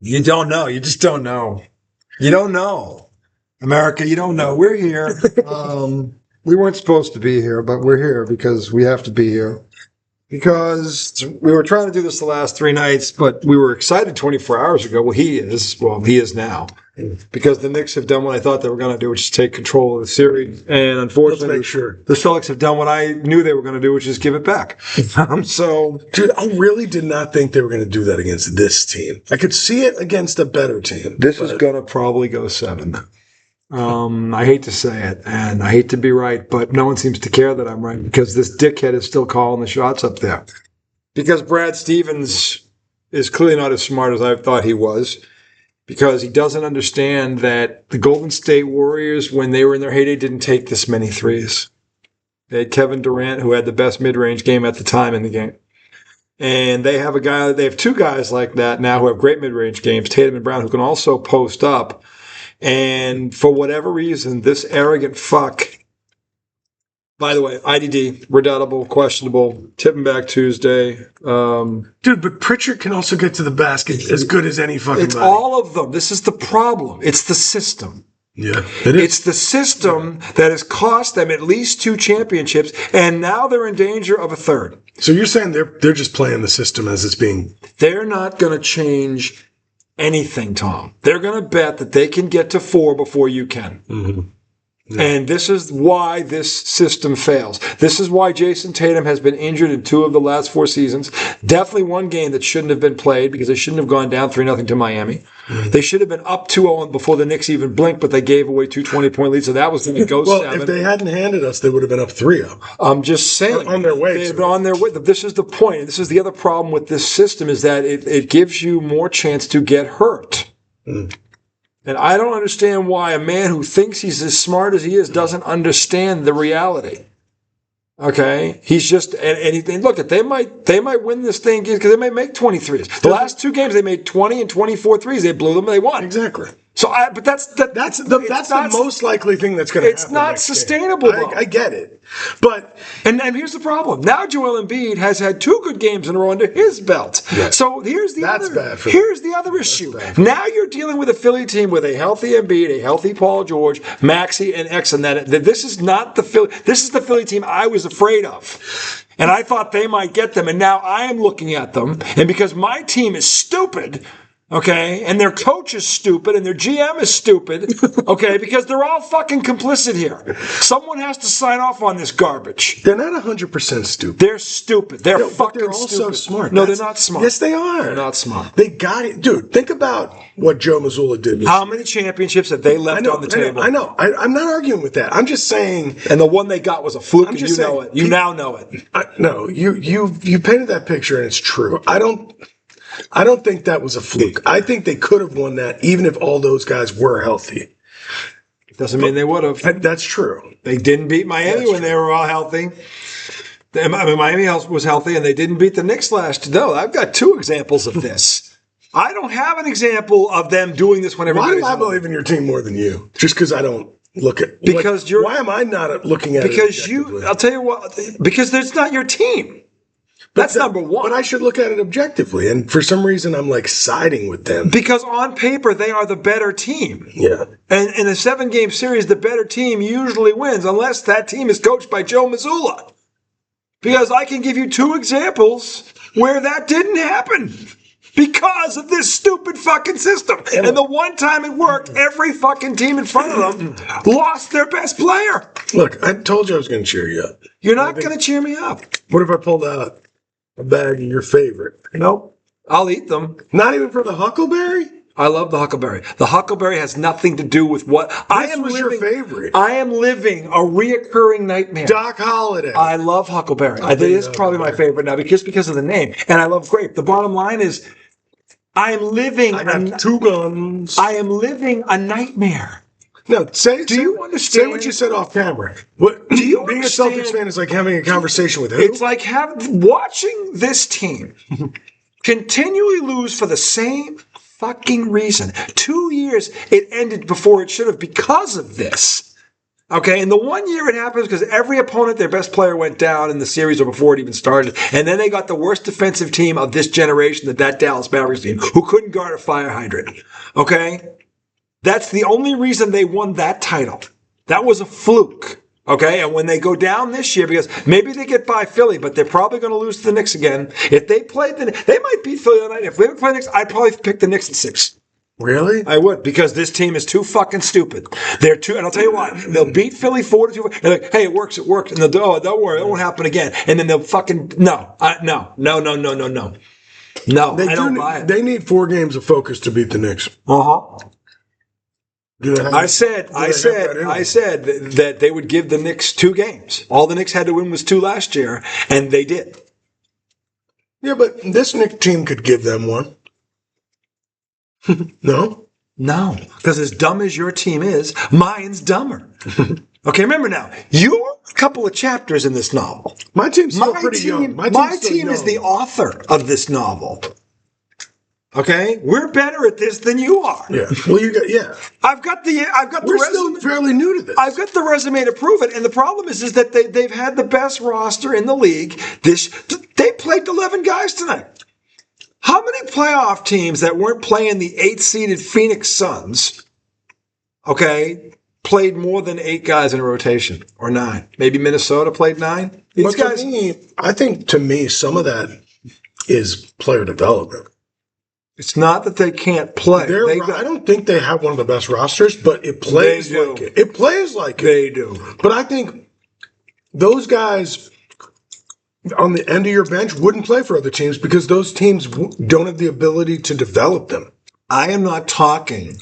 You don't know. You just don't know. You don't know. America, you don't know. We're here. We weren't supposed to be here, but we're here because we have to be here. Because we were trying to do this the last 3 nights, but we were excited 24 hours ago. Well, he is now. Because the Knicks have done what I thought they were going to do, which is take control of the series. And unfortunately, the Celtics have done what I knew they were going to do, which is give it back. Dude, I really did not think they were going to do that against this team. I could see it against a better team. This is going to probably go 7. I hate to say it, and I hate to be right, but no one seems to care that I'm right because this dickhead is still calling the shots up there. Because Brad Stevens is clearly not as smart as I thought he was, because he doesn't understand that the Golden State Warriors, when they were in their heyday, didn't take this many threes. They had Kevin Durant, who had the best mid-range game at the time in the game. And they have 2 guys like that now who have great mid-range games, Tatum and Brown, who can also post up. And for whatever reason, this arrogant fuck, by the way, IDD, redoubtable, questionable, tipping back Tuesday. Dude, but Pritchard can also get to the basket as good as any fucking It's body. all of them. This is the problem. It's the system. Yeah, it is. It's the system that has cost them at least 2 championships, and now they're in danger of a 3rd. So you're saying they're just playing the system as it's being... They're not going to change anything, Tom. They're going to bet that they can get to 4 before you can. Mm-hmm. Yeah. And this is why this system fails. This is why Jason Tatum has been injured in 2 of the last 4 seasons. Definitely one game that shouldn't have been played because they shouldn't have gone down 3-0 to Miami. Mm-hmm. They should have been up 2-0 before the Knicks even blinked, but they gave away 2 20-point leads, so that was going to go 7. If they hadn't handed us, they would have been up 3-0. I'm just saying. On their way. They've been on their way. This is the point. This is the other problem with this system is that it gives you more chance to get hurt. Mm. And I don't understand why a man who thinks he's as smart as he is doesn't understand the reality. Okay? He's just, and look, they might win this thing because they might make 23s. The last 2 games, they made 20 and 24 threes. They blew them, they won. Exactly. So, but that's the most likely thing that's going to happen. It's not sustainable. I get it, but and here's the problem. Now Joel Embiid has had 2 good games in a row under his belt. Yeah. So here's the other issue. Now you're dealing with a Philly team with a healthy Embiid, a healthy Paul George, Maxey, and X. And that this is not the Philly. This is the Philly team I was afraid of. And I thought they might get them. And now I am looking at them, and because my team is stupid. Okay, and their coach is stupid, and their GM is stupid, okay, because they're all fucking complicit here. Someone has to sign off on this garbage. They're not 100% stupid. They're stupid. They're fucking they're also stupid. smart. No, they're not smart. Yes, they are. They're not smart. They got it. Dude, think about what Joe Mazzulla did. How many championships have they left on the table? I know. I'm not arguing with that. I'm just saying. And the one they got was a fluke, and you know it. You now know it. No, you painted that picture, and it's true. I don't think that was a fluke. I think they could have won that even if all those guys were healthy. Doesn't mean they would have. That's true. They didn't beat Miami when they were all healthy. Miami was healthy, and they didn't beat the Knicks last. No, I've got 2 examples of this. I don't have an example of them doing this when everybody's Why do I believe in your team more than you? Just because I don't look at... why am I not looking at it? Because I'll tell you what, because it's not your team. That's number one. But I should look at it objectively. And for some reason, I'm like siding with them. Because on paper, they are the better team. Yeah. And in a 7-game series, the better team usually wins, unless that team is coached by Joe Mazzulla. Because I can give you 2 examples where that didn't happen. Because of this stupid fucking system. And the one time it worked, every fucking team in front of them lost their best player. Look, I told you I was going to cheer you up. You're not going to cheer me up. What if I pulled out a bag of your favorite? Nope. I'll eat them. Not even for the Huckleberry? I love the Huckleberry. The Huckleberry has nothing to do with what your favorite. I am living a reoccurring nightmare. Doc Holliday. I love Huckleberry. It is probably my favorite now because of the name. And I love grape. The bottom line is I am living... I got 2 guns. I am living a nightmare. No, do you understand? Say what you said off camera. What, do you being understand? A Celtics fan is like having a conversation with who? It's like watching this team continually lose for the same fucking reason. 2 years it ended before it should have because of this. Okay, and the 1 year it happens because every opponent, their best player went down in the series or before it even started. And then they got the worst defensive team of this generation, that Dallas Mavericks team, who couldn't guard a fire hydrant. Okay? That's the only reason they won that title. That was a fluke. Okay, and when they go down this year, because maybe they get by Philly, but they're probably going to lose to the Knicks again. If they played they might beat Philly tonight. If we play the Knicks, I'd probably pick the Knicks in 6. Really? I would, because this team is too fucking stupid. They're too, and I'll tell you why. They'll beat Philly 4-2. They're like, hey, it works, and they'll do, oh, don't worry, it won't happen again. And then they'll fucking, no, I don't buy it. They need 4 games of focus to beat the Knicks. I said that they would give the Knicks 2 games. All the Knicks had to win was 2 last year, and they did. Yeah, but this Knicks team could give them 1. No? No, because as dumb as your team is, mine's dumber. Okay, remember now, you're a couple of chapters in this novel. My team's still pretty young. My team is the author of this novel. Okay, we're better at this than you are. Yeah. Well, I've got the We're resume. still fairly new to this. I've got the resume to prove it, and the problem is that they've had the best roster in the league. They played 11 guys tonight. How many playoff teams that weren't playing the 8-seeded Phoenix Suns, okay, played more than 8 guys in a rotation, or 9? Maybe Minnesota played 9. These guys. I think to me, some of that is player development. It's not that they can't play. I don't think they have one of the best rosters, but it plays like it. It plays like it. They do. But I think those guys on the end of your bench wouldn't play for other teams because those teams don't have the ability to develop them. I am not talking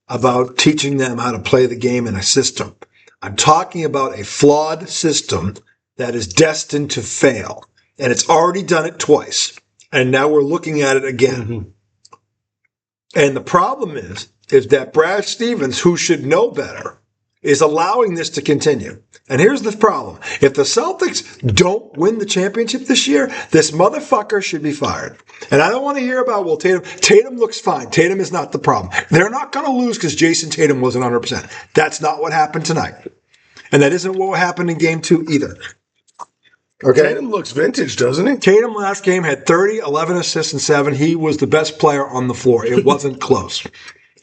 about teaching them how to play the game in a system. I'm talking about a flawed system that is destined to fail. And it's already done it twice. And now we're looking at it again. Mm-hmm. And the problem is that Brad Stevens, who should know better, is allowing this to continue. And here's the problem. If the Celtics don't win the championship this year, this motherfucker should be fired. And I don't want to hear about, well, Tatum. Tatum looks fine. Tatum is not the problem. They're not going to lose because Jason Tatum wasn't 100%. That's not what happened tonight. And that isn't what happened in game 2 either. Okay. Tatum looks vintage, doesn't he? Tatum last game had 30, 11 assists, and 7. He was the best player on the floor. It wasn't close.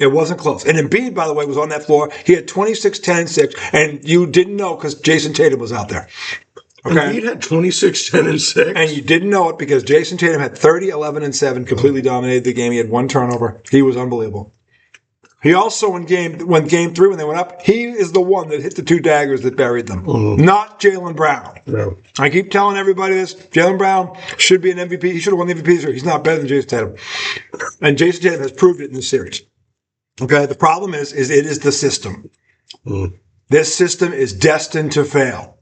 It wasn't close. And Embiid, by the way, was on that floor. He had 26, 10, and 6, and you didn't know because Jason Tatum was out there. Okay. Embiid had 26, 10, and 6. And you didn't know it because Jason Tatum had 30, 11, and 7, completely dominated the game. He had 1 turnover. He was unbelievable. He also, when game 3, when they went up, he is the one that hit the 2 daggers that buried them, not Jaylen Brown. No. I keep telling everybody this. Jaylen Brown should be an MVP. He should have won the MVP this year. He's not better than Jason Tatum. And Jason Tatum has proved it in this series. Okay, the problem is it is the system. This system is destined to fail.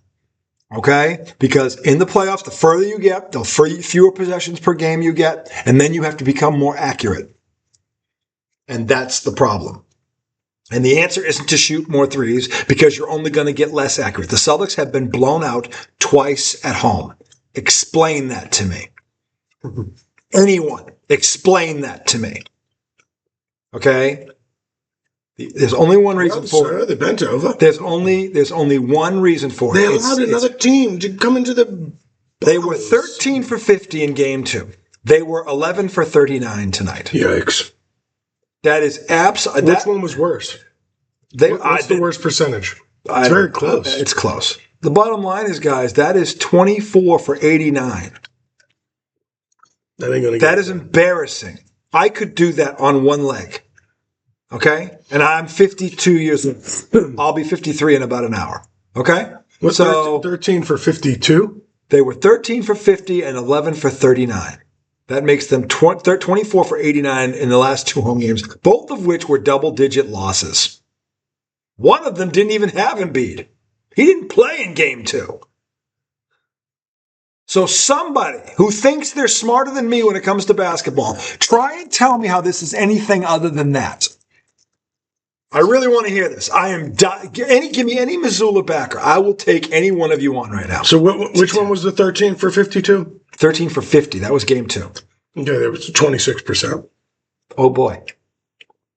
Okay? Because in the playoffs, the further you get, the fewer possessions per game you get, and then you have to become more accurate. And that's the problem. And the answer isn't to shoot more threes because you're only going to get less accurate. The Celtics have been blown out twice at home. Explain that to me. Anyone, explain that to me. Okay? There's only one reason for it. They bent over. There's only one reason for it. They allowed another team to come into the... They were 13 for 50 in game 2. They were 11 for 39 tonight. Yikes. That is absolutely... Which one was worse? What's the worst percentage? It's very close. It's close. The bottom line is, guys, that is 24 for 89. That is embarrassing. I could do that on one leg. Okay? And I'm 52 years old. I'll be 53 in about an hour. Okay? What's 13 for 52? They were 13 for 50 and 11 for 39. That makes them 24 for 89 in the last 2 home games, both of which were double-digit losses. One of them didn't even have Embiid. He didn't play in game 2. So somebody who thinks they're smarter than me when it comes to basketball, try and tell me how this is anything other than that. I really want to hear this. Give me any Missoula backer. I will take any one of you on right now. So which one was the 13 for 52? 13 for 50. That was game 2. Okay, that was 26%. Oh, boy.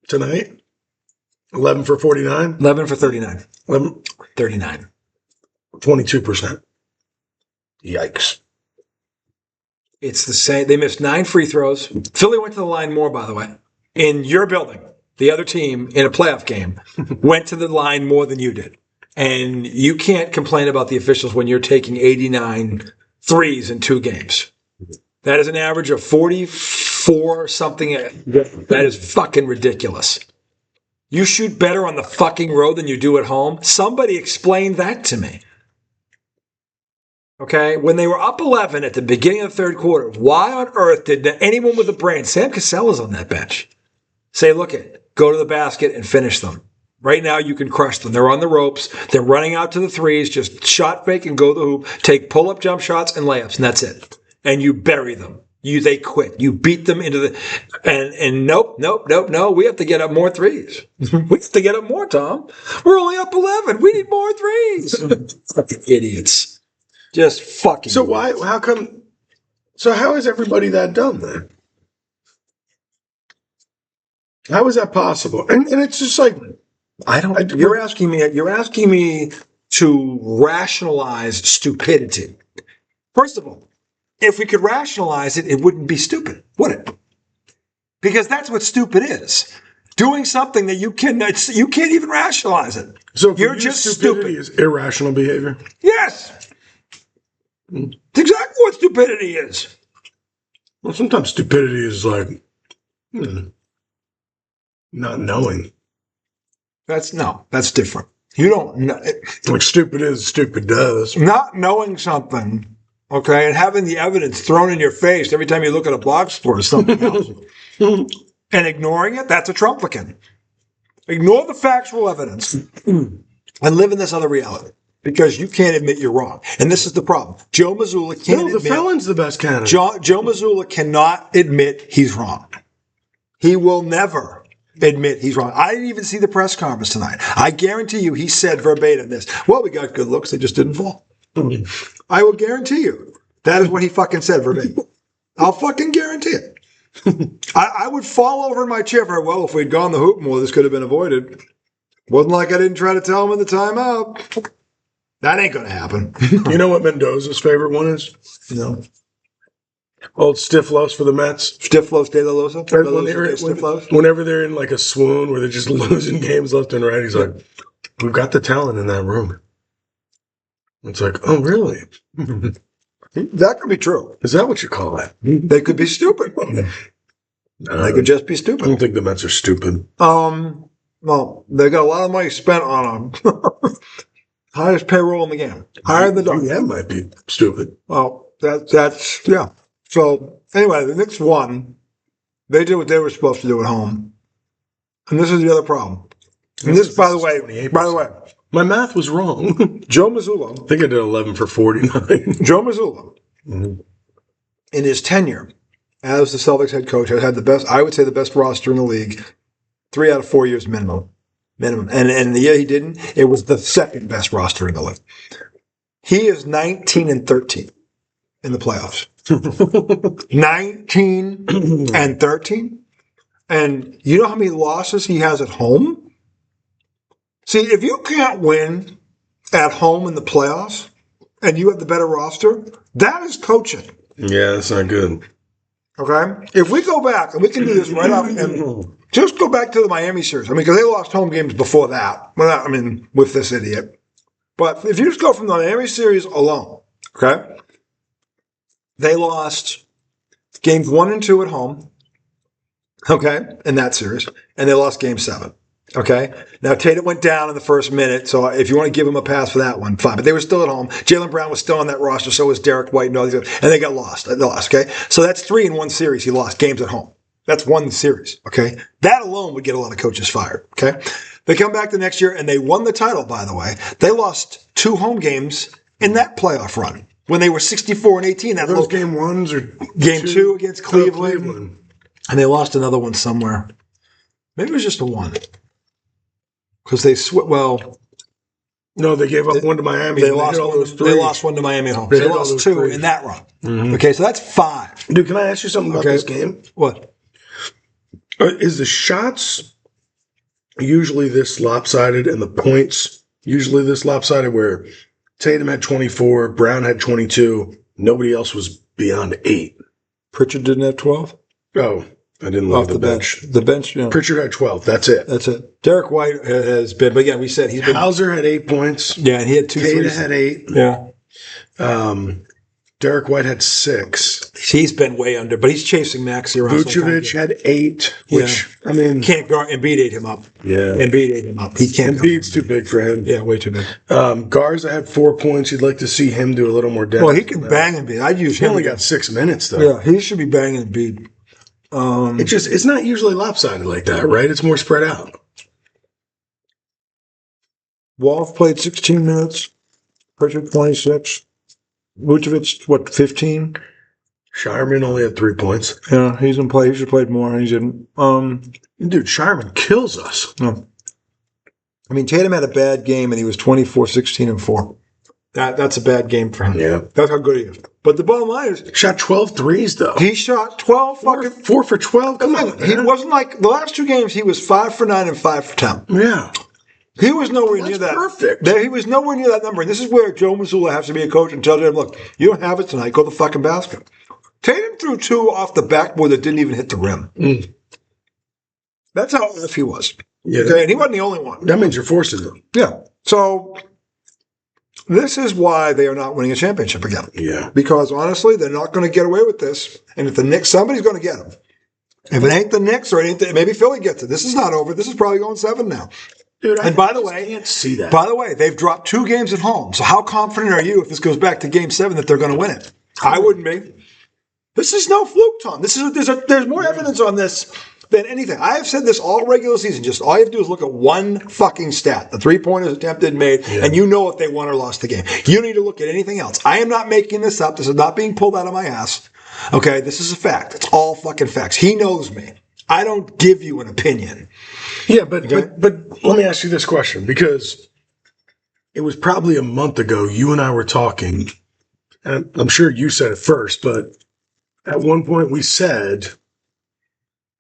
Tonight? 11 for 49? 11 for 39. 11, 39. 22%. Yikes. It's the same. They missed 9 free throws. Philly went to the line more, by the way. In your building, the other team in a playoff game went to the line more than you did. And you can't complain about the officials when you're taking 89 threes in 2 games. That is an average of 44 something. That is fucking ridiculous. You shoot better on the fucking road than you do at home. Somebody explain that to me. Okay? When they were up 11 at the beginning of the third quarter, why on earth did anyone with a brain, Sam Cassella's on that bench, say, look it, go to the basket and finish them. Right now, you can crush them. They're on the ropes. They're running out to the threes. Just shot fake and go to the hoop. Take pull-up jump shots and layups, and that's it. And you bury them. They quit. You beat them into the and nope. We have to get up more threes. We have to get up more, Tom. We're only up 11. We need more threes. Fucking idiots. Just fucking. So idiots. how come? So how is everybody that dumb then? How is that possible? And it's just like You're asking me to rationalize stupidity. First of all, if we could rationalize it, it wouldn't be stupid, would it? Because that's what stupid is. Doing something that you can't even rationalize it. So you're just stupidity stupid. Is irrational behavior? Yes. It's exactly what stupidity is. Well, sometimes stupidity is like not knowing. That's different. You don't know. Like stupid is, stupid does. Not knowing something, okay, and having the evidence thrown in your face every time you look at a box score or something else, and ignoring it, that's a Trumplican. Ignore the factual evidence and live in this other reality. Because you can't admit you're wrong. And this is the problem. Joe Mazzulla can't admit... No, the felon's the best candidate. Joe Mazzulla cannot admit he's wrong. He will never admit he's wrong. I didn't even see the press conference tonight. I guarantee you he said verbatim this. Well, we got good looks. They just didn't fall. I will guarantee you that is what he fucking said verbatim. I'll fucking guarantee it. I would fall over in my chair for, well, if we'd gone the hoop more, this could have been avoided. Wasn't like I didn't try to tell him in the timeout. That ain't going to happen. You know what Mendoza's favorite one is? No. Old Stiflos for the Mets. Stiflos de la Losa? Whenever they're in like a swoon where they're just losing games left and right, he's like, we've got the talent in that room. It's like, oh, really? That could be true. Is that what you call that? They could be stupid. They could just be stupid. I don't think the Mets are stupid. Well, they got a lot of money spent on them. Highest payroll in the game. Higher than the Dodgers. Yeah, might be stupid. Well, that's yeah. So anyway, the Knicks won. They did what they were supposed to do at home. And this is the other problem. And this, by the way, my math was wrong. Joe Mazzulla. I think I did 11 for 49. Joe Mazzulla, in his tenure as the Celtics head coach, has had the best, I would say the best roster in the league, 3 out of 4 years minimum. And the year he didn't, it was the second best roster in the league. He is 19-13 in the playoffs. 19-13. And you know how many losses he has at home? See, if you can't win at home in the playoffs and you have the better roster, that is coaching. Yeah, that's not good. Okay? If we go back, and we can do this right off, and just go back to the Miami series. I mean, because they lost home games before that. Well, I mean, with this idiot. But if you just go from the Miami series alone, okay? They lost games 1 and 2 at home, okay, in that series, and they lost game 7. Okay. Now Tatum went down in the first minute, so if you want to give him a pass for that one, fine. But they were still at home. Jaylen Brown was still on that roster, so was Derek White and all these guys, and they got lost. They lost. Okay. So that's 3 in one series. He lost games at home. That's one series. Okay. That alone would get a lot of coaches fired. Okay. They come back the next year and they won the title. By the way, they lost 2 home games in that playoff run when they were 64-18. That those game 1s or game 2 against Cleveland, and they lost another one somewhere. Maybe it was just a 1. Because they no, they gave up 1 to Miami. They lost one to Miami at home. They lost 2 in that run. Mm-hmm. Okay, so that's 5. Dude, can I ask you something about this game? What? Is the shots usually this lopsided and the points usually this lopsided where Tatum had 24, Brown had 22, nobody else was beyond 8. Pritchard didn't have 12? Oh, I didn't look Off at the bench. The bench, yeah. Pritchard had 12. That's it. That's it. Derek White has been, but again, we said he's been. Hauser had 8 points. Yeah, and he had 2 Kata threes. had 8. Yeah. Derek White had 6. He's been way under, but he's chasing Maxey around. Vucevic had 8, which, I mean. Can't guard. Embiid ate him up. Yeah. Embiid ate him up. He can't. Embiid's too big for him. Yeah, way too big. Garza had 4 points. You'd like to see him do a little more damage. Well, he can bang Embiid. I'd use He him. only got 6 minutes, though. Yeah, he should be banging Embiid. It's not usually lopsided like that, right? It's more spread out. Wolf played 16 minutes. Pritchard 26. Vucevic, 15? Shireman only had 3 points. Yeah, he's in play. He should have played more. He didn't. Dude, Shireman kills us. No. I mean, Tatum had a bad game, and he was 24, 16, and 4. That's a bad game for him. Yeah. That's how good he is. But the bottom line is, Shot 12 threes, though. he shot 12 fucking. 4 for 12? Come on, He man. wasn't like the last 2 games. He was 5 for 9 and 5 for 10. Yeah. He was nowhere near That's that. perfect. He was nowhere near that number. And this is where Joe Mazzulla has to be a coach and tell him, look, you don't have it tonight. Go to the fucking basket. Tatum threw 2 off the backboard that didn't even hit the rim. That's how off he was. Yeah. Okay, and he wasn't the only one. That means you're forcing them. Yeah. So this is why they are not winning a championship again. Yeah. Because honestly, they're not going to get away with this. And if the Knicks, somebody's going to get them. If it ain't the Knicks or maybe Philly gets it. This is not over. This is probably going 7 now. Dude, And by the way, can't see that. By the way, they've dropped 2 games at home. So how confident are you if this goes back to Game 7 that they're going to win it? I wouldn't be. This is no fluke, Tom. There's more evidence on this than anything. I have said this all regular season. Just all you have to do is look at one fucking stat: the 3-pointers attempted and made, and you know if they won or lost the game. You don't need to look at anything else. I am not making this up. This is not being pulled out of my ass. Okay, this is a fact. It's all fucking facts. He knows me. I don't give you an opinion. Yeah, but let me ask you this question, because it was probably a month ago you and I were talking, and I'm sure you said it first, but at one point we said,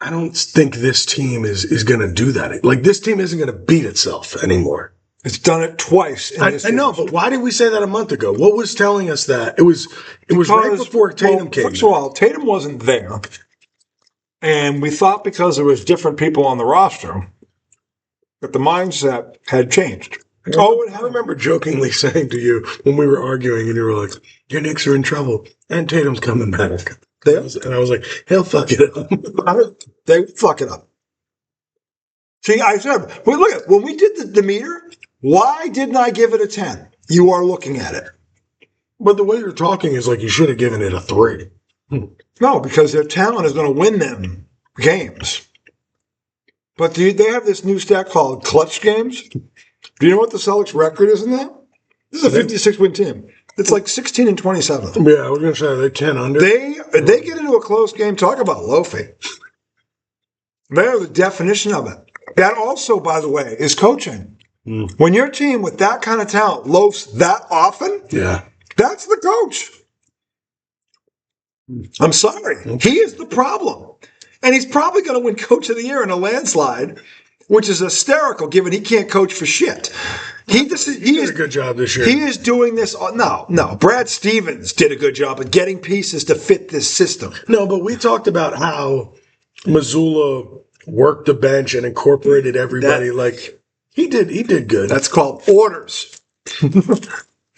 I don't think this team is going to do that. Like, this team isn't going to beat itself anymore. It's done it twice. I know, but why did we say that a month ago? What was telling us that? It was right before Tatum came. First of all, Tatum wasn't there. And we thought because there was different people on the roster that the mindset had changed. I remember jokingly saying to you when we were arguing, and you were like, your Knicks are in trouble, and Tatum's coming back. And I was like, he'll fuck it up. They fuck it up. See, I said, well, look, when we did the meter, why didn't I give it a 10? You are looking at it. But the way you're talking is like you should have given it a 3. No, because their talent is going to win them games. But they have this new stat called clutch games. Do you know what the Celtics record is in that? This is a 56-win team. It's like 16 and 27. Yeah, I was going to say they're 10 under. They get into a close game. Talk about loafing. They're the definition of it. That also, by the way, is coaching. When your team with that kind of talent loafs that often, that's the coach. I'm sorry. He is the problem. And he's probably going to win Coach of the Year in a landslide, which is hysterical given he can't coach for shit. He did a good job this year. He is doing this. No. Brad Stevens did a good job of getting pieces to fit this system. No, but we talked about how Mazzulla worked the bench and incorporated everybody. He did good. That's called orders.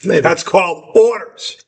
That's called orders.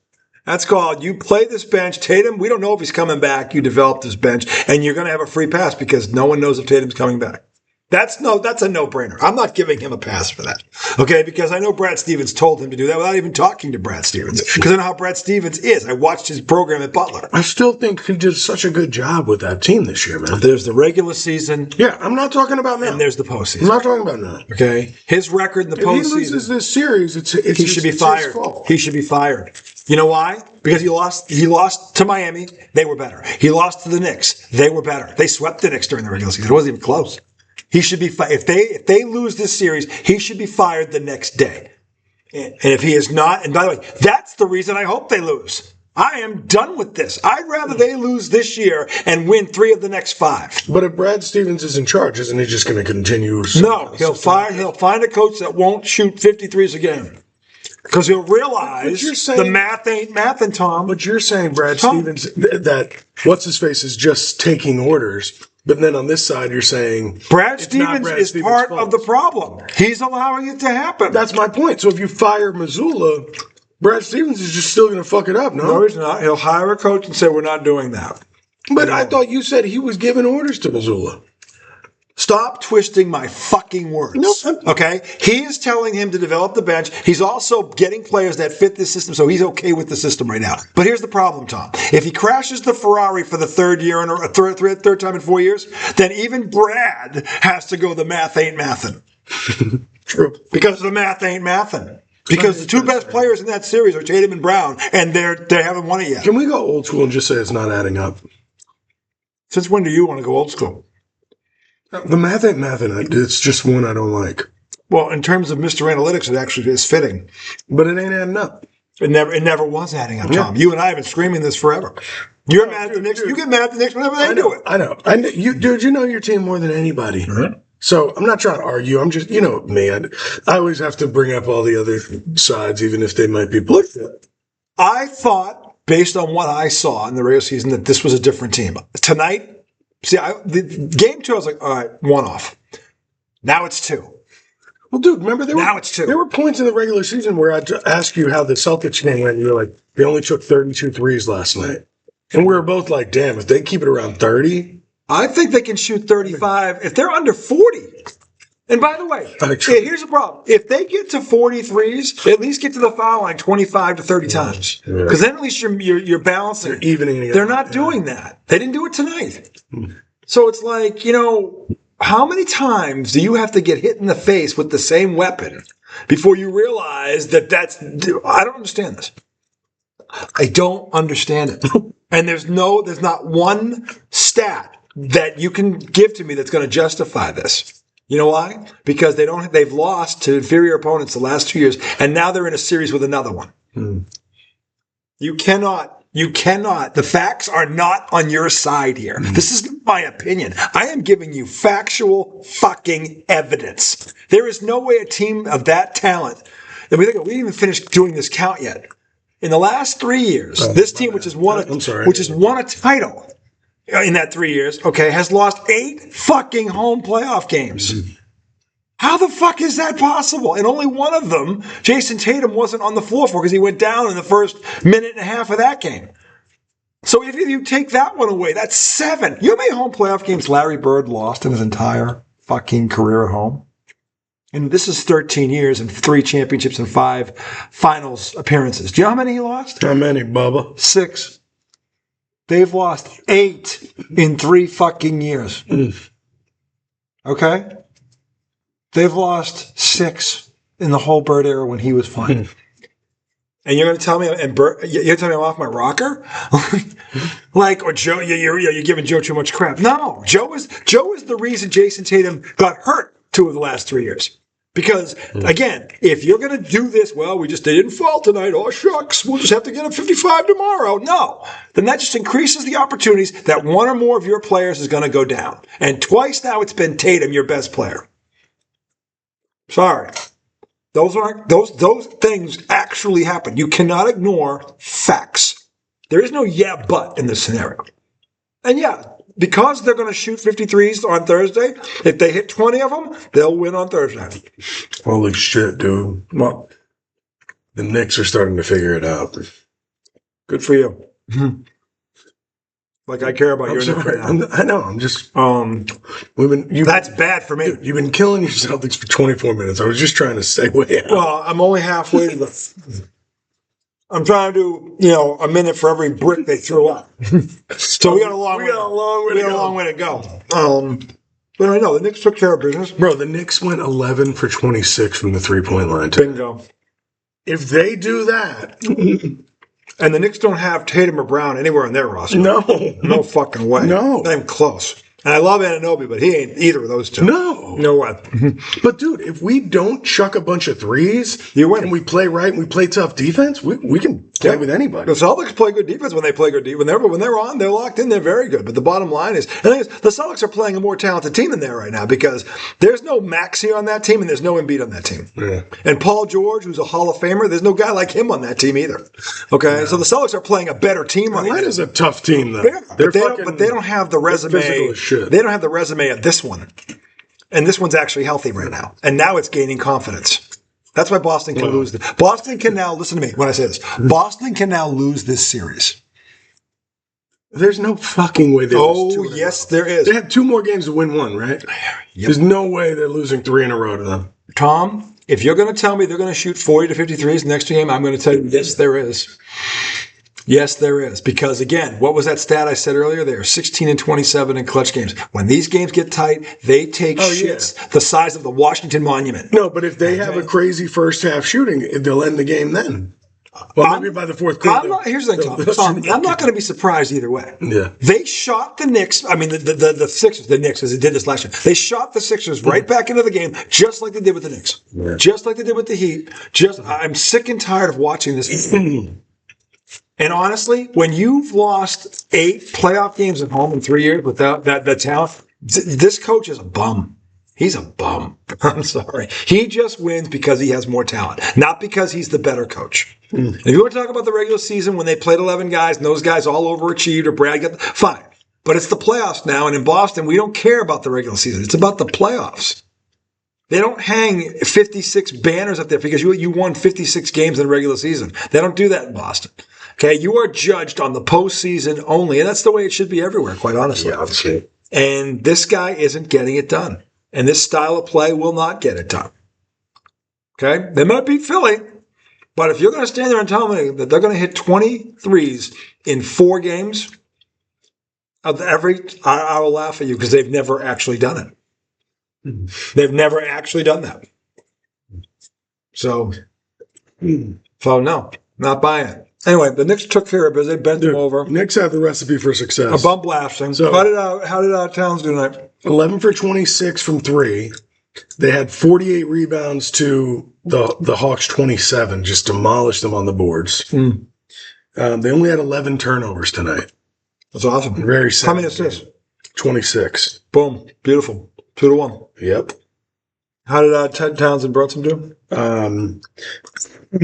That's called, you play this bench. Tatum, we don't know if he's coming back. You develop this bench, and you're going to have a free pass because no one knows if Tatum's coming back. That's a no-brainer. I'm not giving him a pass for that. Okay, because I know Brad Stevens told him to do that without even talking to Brad Stevens. Because I know how Brad Stevens is. I watched his program at Butler. I still think he did such a good job with that team this year, man. There's the regular season. Yeah, I'm not talking about now. And there's the postseason. I'm not talking about now. Okay? His record in the postseason. If he loses this series, he should be fired. His fault. He should be fired. You know why? Because he lost to Miami. They were better. He lost to the Knicks. They were better. They swept the Knicks during the regular season. It wasn't even close. He should be fired. If they lose this series, he should be fired the next day. And if he is not, and by the way, that's the reason I hope they lose. I am done with this. I'd rather they lose this year and win 3 of the next 5. But if Brad Stevens is in charge, isn't he just going to continue? No, he'll find a coach that won't shoot 53s again. Because he'll realize the math ain't mathin', Tom. But you're saying Brad Stevens, that what's-his-face is just taking orders. But then on this side, you're saying Brad Stevens is part of the problem. He's allowing it to happen. That's my point. So if you fire Missoula, Brad Stevens is just still going to fuck it up, no? No, he's not. He'll hire a coach and say, we're not doing that. But I thought you said he was giving orders to Missoula. Stop twisting my fucking words. No, okay? He is telling him to develop the bench. He's also getting players that fit the system, so he's okay with the system right now. But here's the problem, Tom. If he crashes the Ferrari for the third time in 4 years, then even Brad has to go, the math ain't mathin'. True. Because the math ain't mathin'. Because the 2 best players in that series are Tatum and Brown, and they haven't won it yet. Can we go old school and just say it's not adding up? Since when do you want to go old school? The math ain't mathin'. It's just one I don't like. Well, in terms of Mr. Analytics, it actually is fitting. But it ain't adding up. It never was adding up, Tom. You and I have been screaming this forever. You're mad at the Knicks. You get mad at the Knicks whenever they do it. I know. Dude, you know your team more than anybody. Mm-hmm. So I'm not trying to argue. I'm just, me. I always have to bring up all the other sides, even if they might be bullshit. I thought, based on what I saw in the regular season, that this was a different team. Tonight, the game 2, I was like, all right, 1 off. Now it's 2. Well, dude, remember it's 2. There were points in the regular season where I'd ask you how the Celtics game went, and you were like, they only took 32 threes last night. And we were both like, damn, if they keep it around 30. I think they can shoot 35 if they're under 40. And by the way, here's the problem. If they get to 43s, at least get to the foul line 25 to 30 times. Because then at least you're balancing. They're evening it. They're not doing that. They didn't do it tonight. So it's like, how many times do you have to get hit in the face with the same weapon before you realize that's... I don't understand this. I don't understand it. And there's not one stat that you can give to me that's going to justify this. You know why? Because they've lost to inferior opponents the last 2 years, and now they're in a series with another one. You cannot, the facts are not on your side here. This is my opinion. I am giving you factual fucking evidence. There is no way a team of that talent, and we didn't even finish doing this count yet. In the last 3 years, this team, which has won a title in that 3 years, has lost 8 fucking home playoff games. How the fuck is that possible? And only one of them, Jason Tatum, wasn't on the floor for because he went down in the first minute and a half of that game. So if you take that one away, that's 7. You know how many home playoff games Larry Bird lost in his entire fucking career at home? And this is 13 years and 3 championships and 5 finals appearances. Do you know how many he lost? How many, Bubba? 6. They've lost 8 in 3 fucking years. Okay? They've lost 6 in the whole Bird era when he was fine. And you're going to tell me, you're going to tell me I'm off my rocker? Or Joe, you're giving Joe too much crap. No, Joe is the reason Jason Tatum got hurt 2 of the last 3 years. Because, again, if you're going to do this, they didn't fall tonight. Oh, shucks, we'll just have to get a 55 tomorrow. No. Then that just increases the opportunities that one or more of your players is going to go down. And twice now it's been Tatum, your best player. Sorry. Those things actually happen. You cannot ignore facts. There is no but in this scenario. And because they're going to shoot 53s on Thursday, if they hit 20 of them, they'll win on Thursday. Holy shit, dude. Well, the Knicks are starting to figure it out. Good for you. Like I care about your Knicks right now. I know. I'm just... that's bad for me. Dude, you've been killing your Celtics for 24 minutes. I was just trying to segue out. Well, I'm only halfway to the... I'm trying to do, a minute for every brick they threw up. So we got a long way to go. But I know the Knicks took care of business. Bro, the Knicks went 11 for 26 from the 3-point line. Bingo. If they do that... And the Knicks don't have Tatum or Brown anywhere on their roster. No. No fucking way. No. Not even close. And I love Anunoby, but he ain't either of those two. No way. But dude, if we don't chuck a bunch of threes, you win. And we play right and we play tough defense, we can play with anybody. The Celtics play good defense when they play good defense. When they're on, they're locked in. They're very good. But the bottom line is, the Celtics are playing a more talented team than they are right now because there's no Maxey on that team and there's no Embiid on that team. Yeah. And Paul George, who's a Hall of Famer, there's no guy like him on that team either. Okay, so the Celtics are playing a better team right now. Atlanta's a tough team though. Yeah, but they don't have the resume. They don't have the resume of this one. And this one's actually healthy right now. And now it's gaining confidence. That's why Boston can lose. Boston can now, listen to me when I say this, Boston can now lose this series. There's no fucking way they lose 2 in a row. Yes, there is. They have 2 more games to win 1, right? Yep. There's no way they're losing 3 in a row to them. Tom, if you're going to tell me they're going to shoot 40 to 53s next game, I'm going to tell you, yes, there is. Yes, there is. Because, again, what was that stat I said earlier? They are 16 and 27 in clutch games. When these games get tight, they take shits the size of the Washington Monument. No, but if they have a crazy first half shooting, they'll end the game then. Well, maybe by the fourth quarter. Here's the thing, Tom. I'm not going to be surprised either way. Yeah. They shot the Knicks, the Sixers, the Knicks, as they did this last year. They shot the Sixers right back into the game, just like they did with the Knicks. Yeah. Just like they did with the Heat. I'm sick and tired of watching this. And honestly, when you've lost 8 playoff games at home in 3 years without that talent, this coach is a bum. He's a bum. I'm sorry. He just wins because he has more talent, not because he's the better coach. If you want to talk about the regular season when they played 11 guys and those guys all overachieved or bragged, fine. But it's the playoffs now, and in Boston, we don't care about the regular season. It's about the playoffs. They don't hang 56 banners up there because you won 56 games in the regular season. They don't do that in Boston. Okay, you are judged on the postseason only, and that's the way it should be everywhere, quite honestly. Yeah, obviously. And this guy isn't getting it done. And this style of play will not get it done. Okay? They might beat Philly, but if you're going to stand there and tell me that they're going to hit 23s in 4 games, I will laugh at you because they've never actually done it. They've never actually done that. So no, not buying it. Anyway, the Knicks took care of it. They bent them over. Knicks have the recipe for success. A bum blasting. So how did Towns do tonight? 11 for 26 from 3. They had 48 rebounds to the Hawks 27. Just demolished them on the boards. They only had 11 turnovers tonight. That's awesome. Very sad. How many assists? 26. Boom. Beautiful. 2-1. Yep. How did Ted Towns and Brunson do?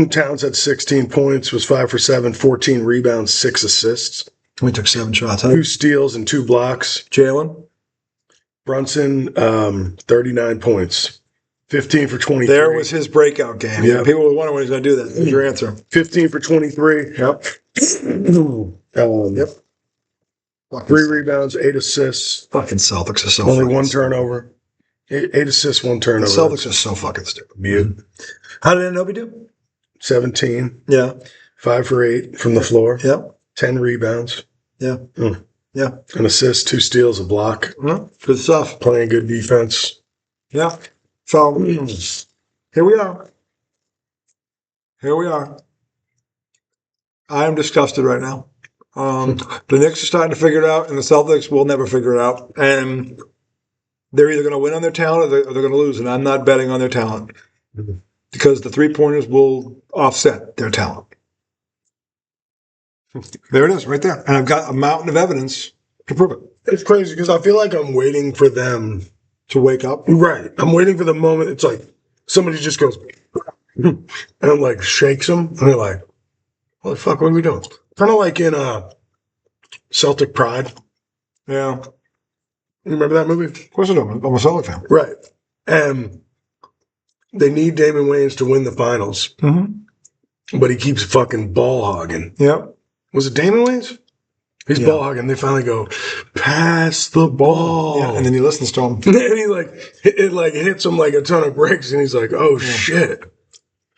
Towns had 16 points, was 5 for 7, 14 rebounds, 6 assists. We took 7 shots. 2 steals and 2 blocks. Jalen? Brunson, 39 points. 15 for 23. There was his breakout game. Yeah. People were wondering when he's going to do that. There's your answer. 15 for 23. Yep. Yep. 3 rebounds, 8 assists. Fucking Celtics are so only 1 turnover. 8 assists, 1 turnover. The Celtics are so fucking stupid. Mute. How did Anunoby do? 17. Yeah. 5 for 8 from the floor. Yep. 10 rebounds. Yeah. Yeah. An assist, 2 steals, a block. Good stuff. Playing good defense. Yeah. So here we are. Here we are. I am disgusted right now. The Knicks are starting to figure it out, and the Celtics will never figure it out. And they're either going to win on their talent or they're going to lose. And I'm not betting on their talent because the 3-pointers will offset their talent. There it is, right there. And I've got a mountain of evidence to prove it. It's crazy because I feel like I'm waiting for them to wake up. Right. I'm waiting for the moment. It's like somebody just goes, and I'm like, shakes them. And they're like, what the fuck, what are we doing? Kind of like in Celtic Pride. Yeah. You remember that movie? Of course I do. I'm a Celtic fan. Right. And they need Damon Wayans to win the finals. But he keeps fucking ball hogging. Yep. Was it Damon Wayans? He's ball hogging. They finally go, pass the ball. Yeah, and then he listens to him. And he it hits him like a ton of bricks. And he's like, oh, shit.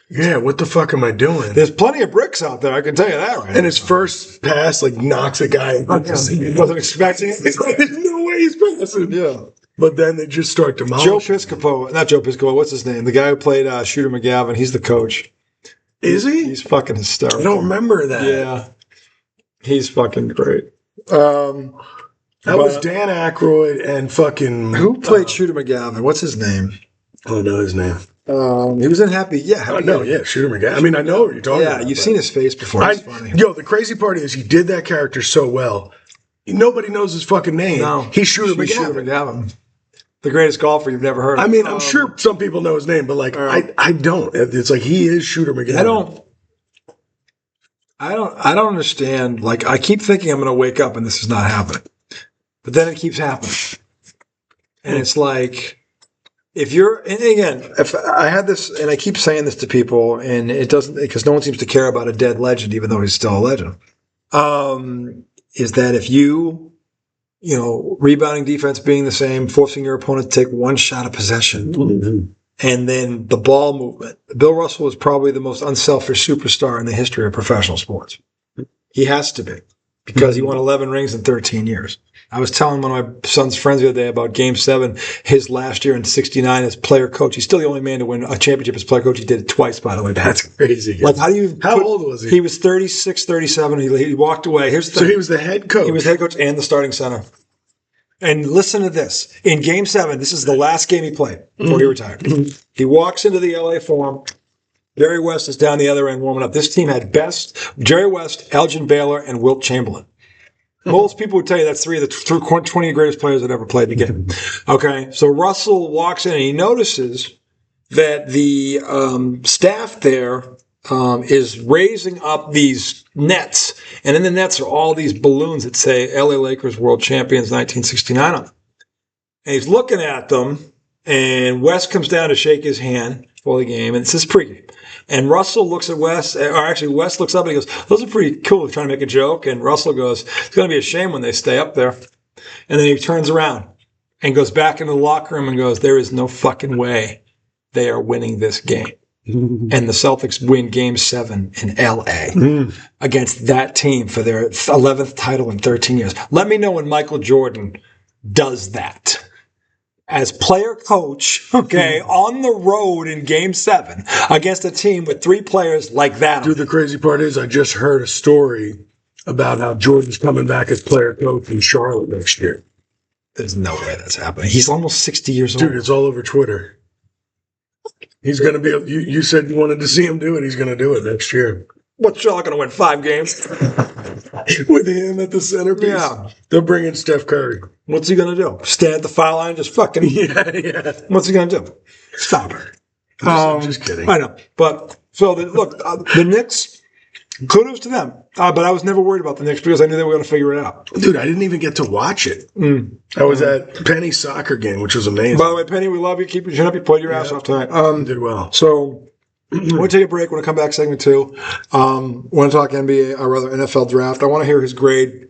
Yeah, what the fuck am I doing? There's plenty of bricks out there, I can tell you that. Right? And his first pass knocks a guy out. He wasn't expecting it. There's no way he's passing. Yeah. But then they just start demolishing. Not Joe Piscopo, what's his name? The guy who played Shooter McGavin, he's the coach. Is he? He's fucking hysterical. I don't remember that. Yeah. He's fucking great. So That was Dan Aykroyd and fucking... Who played Shooter McGavin? What's his name? I don't know his name. He was in Happy. Yeah, Happy. Shooter McGavin. I mean, I know what you're talking about. Yeah, you've seen his face before. It's funny. Yo, the crazy part is he did that character so well. Nobody knows his fucking name. No, he's Shooter McGavin. Shooter McGavin. The greatest golfer you've never heard of. I mean, I'm sure some people know his name, but like, I don't. It's like he is Shooter McGavin. I don't understand. Like, I keep thinking I'm going to wake up and this is not happening. But then it keeps happening. And it's like, if I had this, and I keep saying this to people, and it doesn't, because no one seems to care about a dead legend, even though he's still a legend, is that if rebounding defense being the same, forcing your opponent to take one shot of possession, and then the ball movement. Bill Russell is probably the most unselfish superstar in the history of professional sports. He has to be, because he won 11 rings in 13 years. I was telling one of my son's friends the other day about Game 7, his last year in '69 as player coach. He's still the only man to win a championship as player coach. He did it twice, by the way. That's crazy. Like, how old was he? He was 36, 37. He walked away. Here's the thing. So he was the head coach. He was head coach and the starting center. And listen to this. In Game 7, this is the last game he played before he retired. He walks into the LA Forum. Jerry West is down the other end warming up. This team had Jerry West, Elgin Baylor, and Wilt Chamberlain. Most people would tell you that's three of the 20 greatest players that ever played the game. Okay, so Russell walks in and he notices that the staff there is raising up these nets. And in the nets are all these balloons that say LA Lakers World Champions 1969 on them. And he's looking at them, and West comes down to shake his hand for the game, and it says pregame. And Russell looks at West, or actually West looks up and he goes, those are pretty cool. He's trying to make a joke. And Russell goes, it's going to be a shame when they stay up there. And then he turns around and goes back into the locker room and goes, there is no fucking way they are winning this game. And the Celtics win Game 7 in LA against that team for their 11th title in 13 years. Let me know when Michael Jordan does that. As player coach, on the road in Game 7 against a team with 3 players like that. Dude, the crazy part is I just heard a story about how Jordan's coming back as player coach in Charlotte next year. There's no way that's happening. He's almost 60 years old. Dude, it's all over Twitter. He's going to be, you said you wanted to see him do it. He's going to do it next year. What's Charlotte going to win 5 games? With him at the centerpiece. Yeah. They'll bring in Steph Curry. What's he going to do? Stand at the foul line and just fucking... Yeah. What's he going to do? Stop her. I'm just kidding. I know. But, so, the Knicks, kudos to them. But I was never worried about the Knicks because I knew they were going to figure it out. Dude, I didn't even get to watch it. I was at Penny's soccer game, which was amazing. By the way, Penny, we love you. Keep your chin up. You played your ass off tonight. Did well. So... we'll take a break. When I come back, segment 2, want to talk NBA, or rather NFL draft. I want to hear his grade,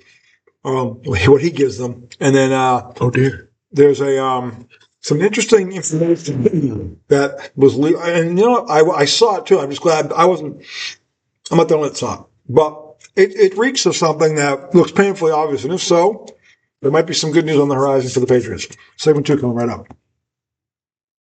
what he gives them, and then oh dear, there's some interesting information that was and I saw it too. I'm just glad I'm not the one that saw it, but it reeks of something that looks painfully obvious, and if so, there might be some good news on the horizon for the Patriots. Segment 2 coming right up.